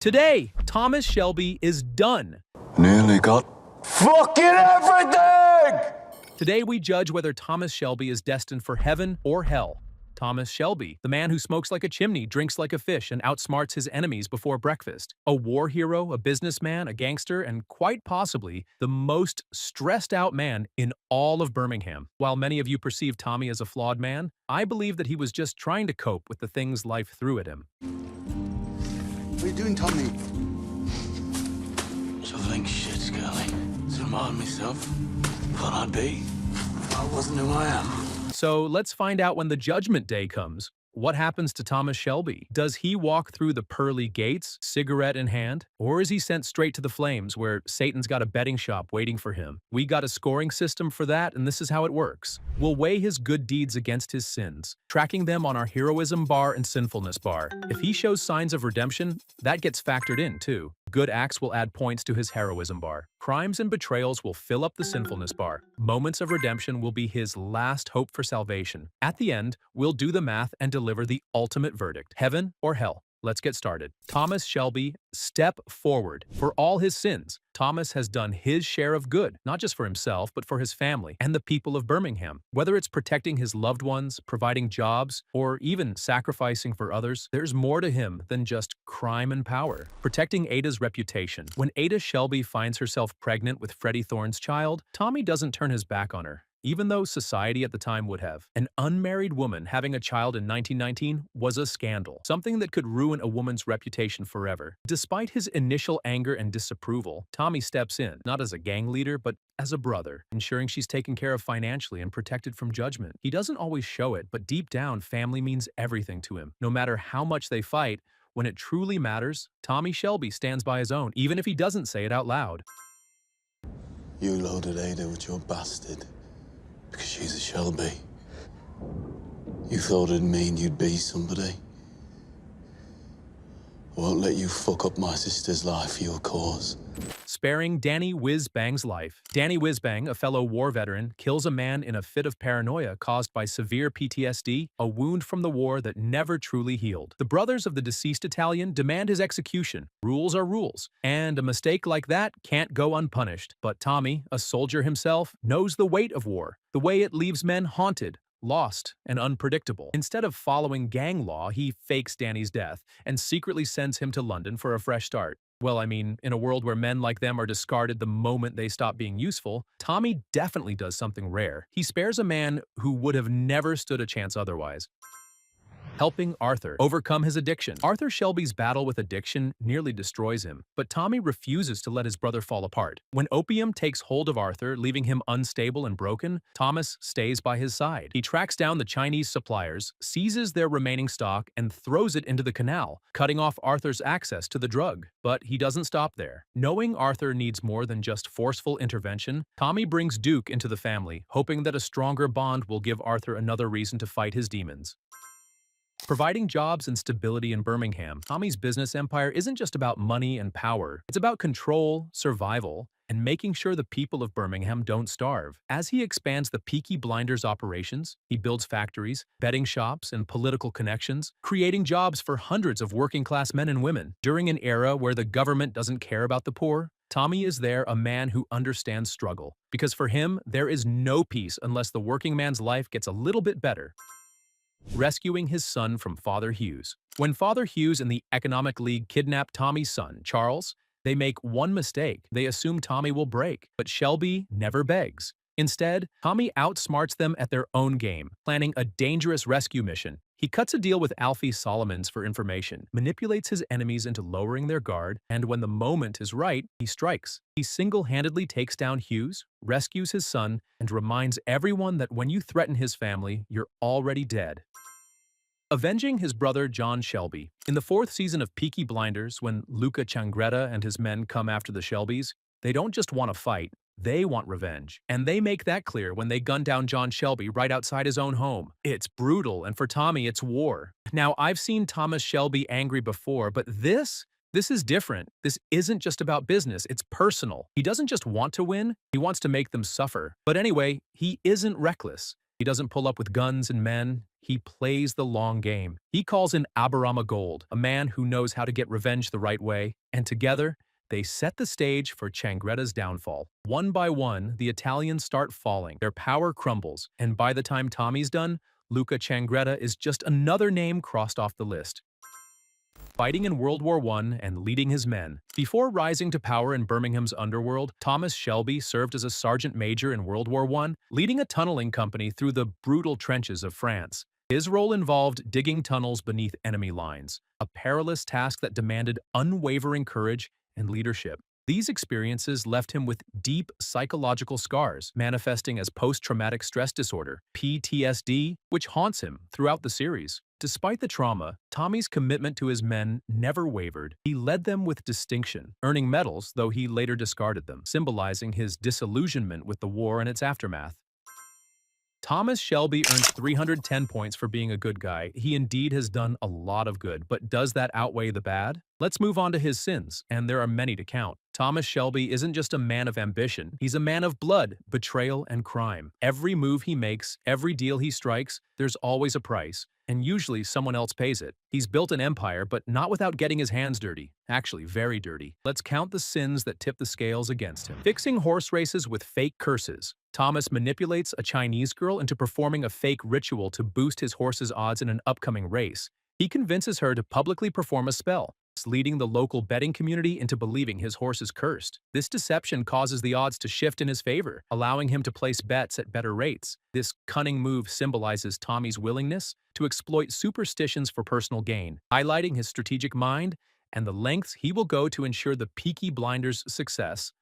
Today, Thomas Shelby is done. Nearly got fucking everything! Today, we judge whether Thomas Shelby is destined for heaven or hell. Thomas Shelby, the man who smokes like a chimney, drinks like a fish, and outsmarts his enemies before breakfast. A war hero, a businessman, a gangster, and quite possibly the most stressed-out man in all of Birmingham. While many of you perceive Tommy as a flawed man, I believe that he was just trying to cope with the things life threw at him. What are you doing, Tommy? Shoveling shit, Scully. To remind myself what I'd be. I wasn't who I am. So let's find out when the judgment day comes. What happens to Thomas Shelby? Does he walk through the pearly gates, cigarette in hand? Or is he sent straight to the flames where Satan's got a betting shop waiting for him? We got a scoring system for that, and this is how it works. We'll weigh his good deeds against his sins, tracking them on our heroism bar and sinfulness bar. If he shows signs of redemption, that gets factored in too. Good acts will add points to his heroism bar. Crimes and betrayals will fill up the sinfulness bar. Moments of redemption will be his last hope for salvation. At the end, we'll do the math and deliver the ultimate verdict: heaven or hell. Let's get started. Thomas Shelby, step forward. For all his sins, Thomas has done his share of good, not just for himself, but for his family and the people of Birmingham. Whether it's protecting his loved ones, providing jobs, or even sacrificing for others, there's more to him than just crime and power. Protecting Ada's reputation. When Ada Shelby finds herself pregnant with Freddie Thorne's child, Tommy doesn't turn his back on her, even though society at the time would have. An unmarried woman having a child in 1919 was a scandal, something that could ruin a woman's reputation forever. Despite his initial anger and disapproval, Tommy steps in, not as a gang leader, but as a brother, ensuring she's taken care of financially and protected from judgment. He doesn't always show it, but deep down, family means everything to him. No matter how much they fight, when it truly matters, Tommy Shelby stands by his own, even if he doesn't say it out loud. You loaded Ada with your bastard because she's a Shelby. You thought it'd mean you'd be somebody. I won't let you fuck up my sister's life for your cause. Sparing Danny Whiz-Bang's life. Danny Whiz-Bang, a fellow war veteran, kills a man in a fit of paranoia caused by severe PTSD, a wound from the war that never truly healed. The brothers of the deceased Italian demand his execution. Rules are rules, and a mistake like that can't go unpunished. But Tommy, a soldier himself, knows the weight of war, the way it leaves men haunted, lost, and unpredictable. Instead of following gang law, he fakes Danny's death and secretly sends him to London for a fresh start. Well, I mean, in a world where men like them are discarded the moment they stop being useful, Tommy definitely does something rare. He spares a man who would have never stood a chance otherwise. Helping Arthur overcome his addiction. Arthur Shelby's battle with addiction nearly destroys him, but Tommy refuses to let his brother fall apart. When opium takes hold of Arthur, leaving him unstable and broken, Thomas stays by his side. He tracks down the Chinese suppliers, seizes their remaining stock, and throws it into the canal, cutting off Arthur's access to the drug. But he doesn't stop there. Knowing Arthur needs more than just forceful intervention, Tommy brings Duke into the family, hoping that a stronger bond will give Arthur another reason to fight his demons. Providing jobs and stability in Birmingham, Tommy's business empire isn't just about money and power. It's about control, survival, and making sure the people of Birmingham don't starve. As he expands the Peaky Blinders operations, he builds factories, betting shops, and political connections, creating jobs for hundreds of working-class men and women. During an era where the government doesn't care about the poor, Tommy is there, a man who understands struggle. Because for him, there is no peace unless the working man's life gets a little bit better. Rescuing his son from Father Hughes. When Father Hughes and the Economic League kidnap Tommy's son, Charles, they make one mistake. They assume Tommy will break, but Shelby never begs. Instead, Tommy outsmarts them at their own game, planning a dangerous rescue mission. He cuts a deal with Alfie Solomons for information, manipulates his enemies into lowering their guard, and when the moment is right, he strikes. He single-handedly takes down Hughes, rescues his son, and reminds everyone that when you threaten his family, you're already dead. Avenging his brother John Shelby. In the 4th season of Peaky Blinders, when Luca Changretta and his men come after the Shelbys, they don't just want to fight, they want revenge. And they make that clear when they gun down John Shelby right outside his own home. It's brutal, and for Tommy, it's war. Now, I've seen Thomas Shelby angry before, but this is different. This isn't just about business, it's personal. He doesn't just want to win, he wants to make them suffer. But anyway, he isn't reckless. He doesn't pull up with guns and men. He plays the long game. He calls in Aberama Gold, a man who knows how to get revenge the right way, and together, they set the stage for Changreta's downfall. One by one, the Italians start falling, their power crumbles, and by the time Tommy's done, Luca Changreta is just another name crossed off the list. Fighting in World War I and leading his men. Before rising to power in Birmingham's underworld, Thomas Shelby served as a sergeant major in World War I, leading a tunneling company through the brutal trenches of France. His role involved digging tunnels beneath enemy lines, a perilous task that demanded unwavering courage and leadership. These experiences left him with deep psychological scars, manifesting as post-traumatic stress disorder, PTSD, which haunts him throughout the series. Despite the trauma, Tommy's commitment to his men never wavered. He led them with distinction, earning medals, though he later discarded them, symbolizing his disillusionment with the war and its aftermath. Thomas Shelby earns 310 points for being a good guy. He indeed has done a lot of good, but does that outweigh the bad? Let's move on to his sins, and there are many to count. Thomas Shelby isn't just a man of ambition, he's a man of blood, betrayal, and crime. Every move he makes, every deal he strikes, there's always a price, and usually someone else pays it. He's built an empire, but not without getting his hands dirty. Actually, very dirty. Let's count the sins that tip the scales against him. Fixing horse races with fake curses. Thomas manipulates a Chinese girl into performing a fake ritual to boost his horse's odds in an upcoming race. He convinces her to publicly perform a spell, leading the local betting community into believing his horse is cursed. This deception causes the odds to shift in his favor, allowing him to place bets at better rates. This cunning move symbolizes Tommy's willingness to exploit superstitions for personal gain, highlighting his strategic mind and the lengths he will go to ensure the Peaky Blinders' success.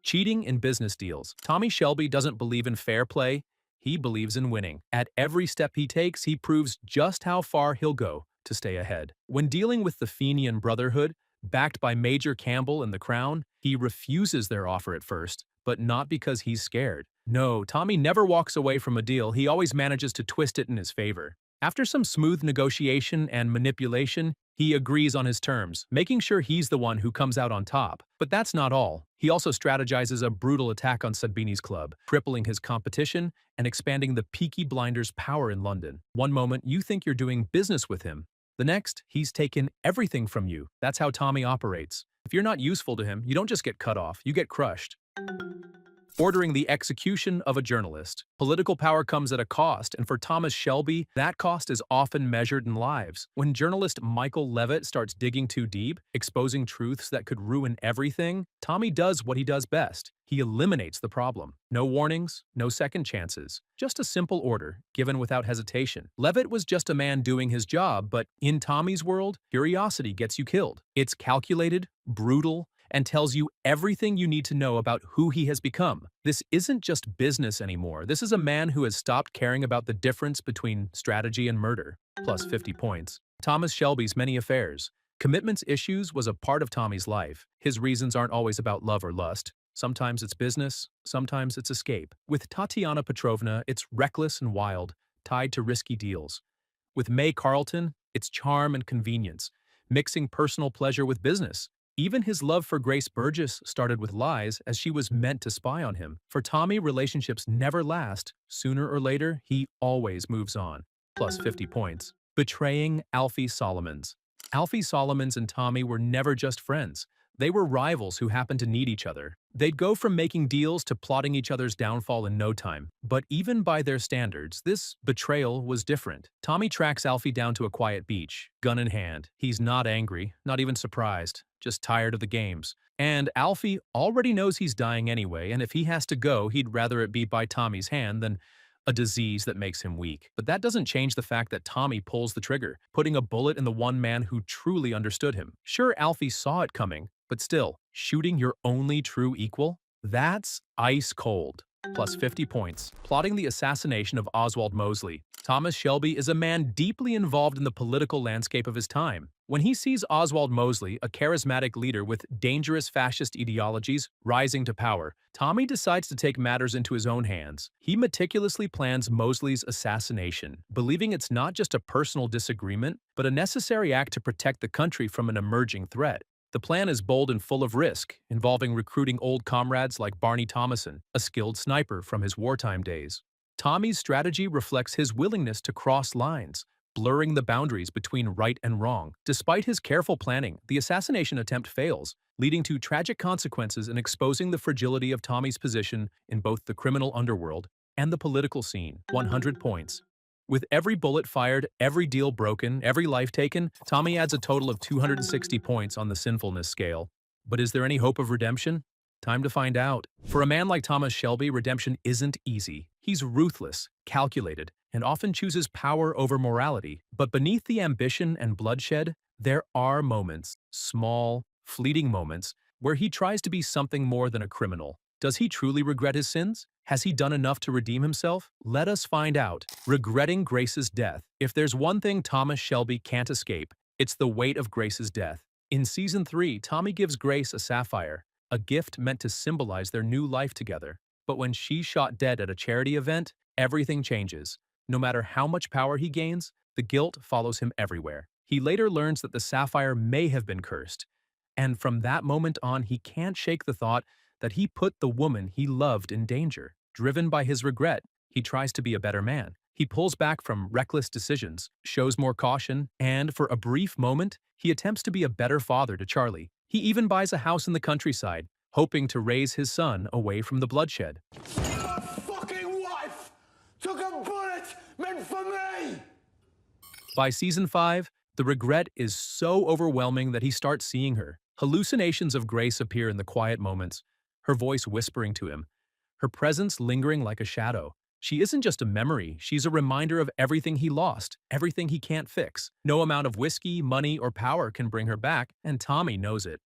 Cheating in business deals. Tommy Shelby doesn't believe in fair play, he believes in winning. At every step he takes, he proves just how far he'll go to stay ahead. When dealing with the Fenian Brotherhood, backed by Major Campbell and the Crown, he refuses their offer at first, but not because he's scared. No, Tommy never walks away from a deal, he always manages to twist it in his favor. After some smooth negotiation and manipulation, he agrees on his terms, making sure he's the one who comes out on top. But that's not all. He also strategizes a brutal attack on Sudbini's club, crippling his competition and expanding the Peaky Blinders' power in London. One moment, you think you're doing business with him. The next, he's taken everything from you. That's how Tommy operates. If you're not useful to him, you don't just get cut off, you get crushed. Ordering the execution of a journalist. Political power comes at a cost, and for Thomas Shelby, that cost is often measured in lives. When journalist Michael Levitt starts digging too deep, exposing truths that could ruin everything, Tommy does what he does best. He eliminates the problem. No warnings, no second chances. Just a simple order, given without hesitation. Levitt was just a man doing his job, but in Tommy's world, curiosity gets you killed. It's calculated, brutal, and tells you everything you need to know about who he has become. This isn't just business anymore. This is a man who has stopped caring about the difference between strategy and murder. Plus 50 points. Thomas Shelby's many affairs. Commitments issues was a part of Tommy's life. His reasons aren't always about love or lust. Sometimes it's business, sometimes it's escape. With Tatiana Petrovna, it's reckless and wild, tied to risky deals. With May Carlton, it's charm and convenience, mixing personal pleasure with business. Even his love for Grace Burgess started with lies, as she was meant to spy on him. For Tommy, relationships never last. Sooner or later, he always moves on. Plus 50 points. Betraying Alfie Solomons. Alfie Solomons and Tommy were never just friends. They were rivals who happened to need each other. They'd go from making deals to plotting each other's downfall in no time. But even by their standards, this betrayal was different. Tommy tracks Alfie down to a quiet beach, gun in hand. He's not angry, not even surprised, just tired of the games. And Alfie already knows he's dying anyway, and if he has to go, he'd rather it be by Tommy's hand than a disease that makes him weak. But that doesn't change the fact that Tommy pulls the trigger, putting a bullet in the one man who truly understood him. Sure, Alfie saw it coming, but still, shooting your only true equal? That's ice cold. Plus 50 points. Plotting the assassination of Oswald Mosley. Thomas Shelby is a man deeply involved in the political landscape of his time. When he sees Oswald Mosley, a charismatic leader with dangerous fascist ideologies, rising to power, Tommy decides to take matters into his own hands. He meticulously plans Mosley's assassination, believing it's not just a personal disagreement, but a necessary act to protect the country from an emerging threat. The plan is bold and full of risk, involving recruiting old comrades like Barney Thomason, a skilled sniper from his wartime days. Tommy's strategy reflects his willingness to cross lines, blurring the boundaries between right and wrong. Despite his careful planning, the assassination attempt fails, leading to tragic consequences and exposing the fragility of Tommy's position in both the criminal underworld and the political scene. 100 points. With every bullet fired, every deal broken, every life taken, Tommy adds a total of 260 points on the sinfulness scale. But is there any hope of redemption? Time to find out. For a man like Thomas Shelby, redemption isn't easy. He's ruthless, calculated, and often chooses power over morality. But beneath the ambition and bloodshed, there are moments, small, fleeting moments, where he tries to be something more than a criminal. Does he truly regret his sins? Has he done enough to redeem himself? Let us find out. Regretting Grace's death. If there's one thing Thomas Shelby can't escape, it's the weight of Grace's death. In Season 3, Tommy gives Grace a sapphire, a gift meant to symbolize their new life together. But when she's shot dead at a charity event, everything changes. No matter how much power he gains, the guilt follows him everywhere. He later learns that the sapphire may have been cursed. And from that moment on, he can't shake the thought that he put the woman he loved in danger. Driven by his regret, he tries to be a better man. He pulls back from reckless decisions, shows more caution, and for a brief moment, he attempts to be a better father to Charlie. He even buys a house in the countryside, hoping to raise his son away from the bloodshed. My fucking wife took a bullet meant for me! By Season 5, the regret is so overwhelming that he starts seeing her. Hallucinations of Grace appear in the quiet moments, her voice whispering to him, her presence lingering like a shadow. She isn't just a memory, she's a reminder of everything he lost, everything he can't fix. No amount of whiskey, money, or power can bring her back, and Tommy knows it.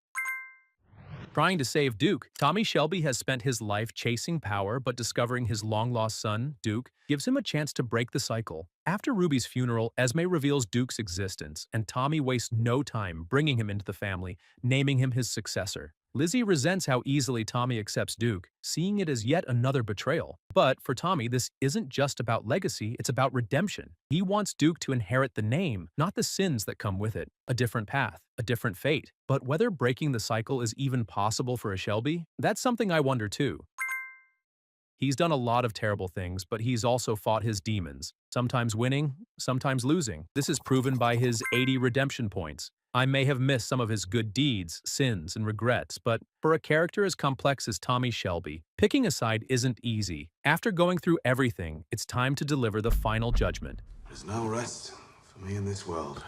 Trying to save Duke, Tommy Shelby has spent his life chasing power, but discovering his long-lost son, Duke, gives him a chance to break the cycle. After Ruby's funeral, Esme reveals Duke's existence, and Tommy wastes no time bringing him into the family, naming him his successor. Lizzie resents how easily Tommy accepts Duke, seeing it as yet another betrayal. But for Tommy, this isn't just about legacy, it's about redemption. He wants Duke to inherit the name, not the sins that come with it. A different path, a different fate. But whether breaking the cycle is even possible for a Shelby, that's something I wonder too. He's done a lot of terrible things, but he's also fought his demons, sometimes winning, sometimes losing. This is proven by his 80 redemption points. I may have missed some of his good deeds, sins, and regrets, but for a character as complex as Tommy Shelby, picking a side isn't easy. After going through everything, it's time to deliver the final judgment. There's no rest for me in this world.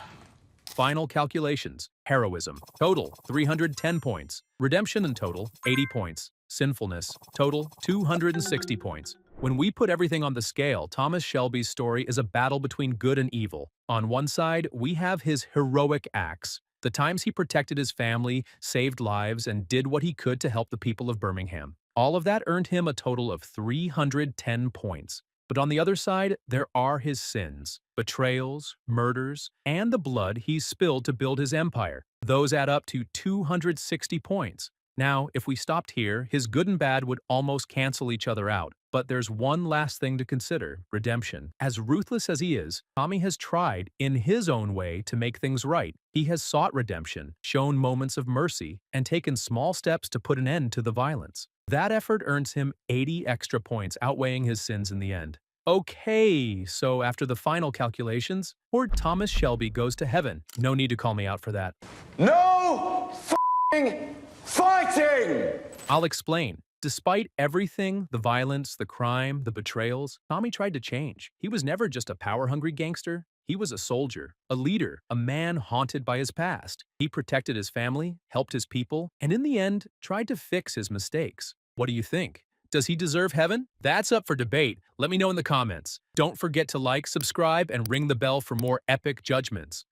Final calculations. Heroism. Total, 310 points. Redemption in total, 80 points. Sinfulness. Total, 260 points. When we put everything on the scale, Thomas Shelby's story is a battle between good and evil. On one side, we have his heroic acts, the times he protected his family, saved lives, and did what he could to help the people of Birmingham. All of that earned him a total of 310 points. But on the other side, there are his sins, betrayals, murders, and the blood he spilled to build his empire. Those add up to 260 points. Now, if we stopped here, his good and bad would almost cancel each other out. But there's one last thing to consider: redemption. As ruthless as he is, Tommy has tried, in his own way, to make things right. He has sought redemption, shown moments of mercy, and taken small steps to put an end to the violence. That effort earns him 80 extra points, outweighing his sins in the end. Okay, so after the final calculations, poor Thomas Shelby goes to heaven. No need to call me out for that. No f***ing fighting! I'll explain. Despite everything, the violence, the crime, the betrayals, Tommy tried to change. He was never just a power-hungry gangster. He was a soldier, a leader, a man haunted by his past. He protected his family, helped his people, and in the end, tried to fix his mistakes. What do you think? Does he deserve heaven? That's up for debate. Let me know in the comments. Don't forget to like, subscribe, and ring the bell for more epic judgments.